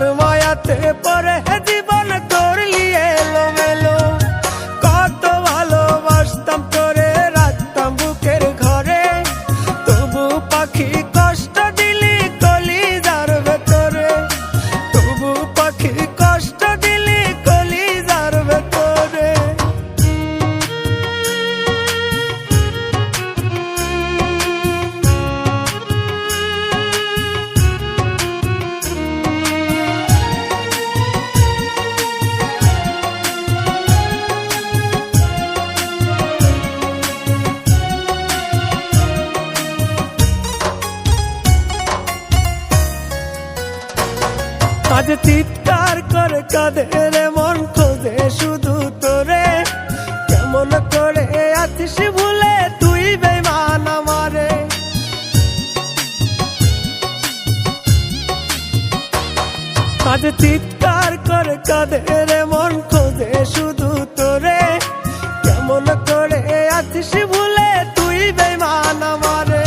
যার মায়াতে পরে জীবন করলি এলোমেলো। কত ভালোবাসতাম তোরে, রাখতাম বুকের ঘরে, তবু পাখি কষ্ট দিলি কলিজার ভেতরে, তবু পাখি কষ্ট দিলি কলিজার ভেতরে। আজ চিৎকার করে কাঁদে রে মন, খোঁজে শুধু তোরে। কেমন করে আছিস ভুলে তুই বেঈমান আমারে। আজ চিৎকার করে কাঁদে রে মন, খোঁজে শুধু তোরে। কেমন করে আছিস ভুলে তুই বেঈমান আমারে।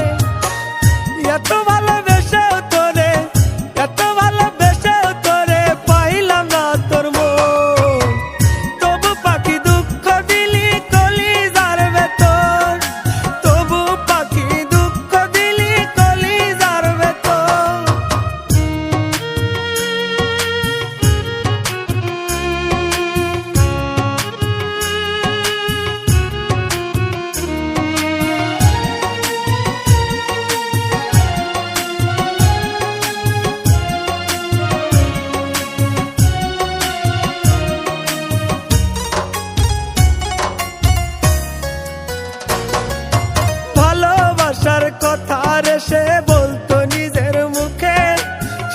এত ভালোবেসেও তোরে, এত ভালোবেসেও তোরে পাইলাম না তোর মন, তবু পাখি দুঃখ দিলি কলিজার ভেতর, তবু পাখি দুঃখ দিলি কলিজার ভেতর। ভালোবাসার কথা রে সে বলতো নিজের মুখে,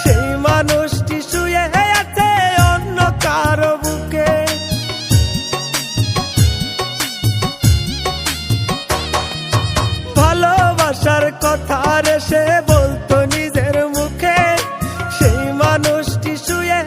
সেই মানুষটি শুয়ে আছে অন্য কারো বুকে। ভালোবাসার কথা রে সে বলতো নিজের মুখে, সেই মানুষটি শুয়ে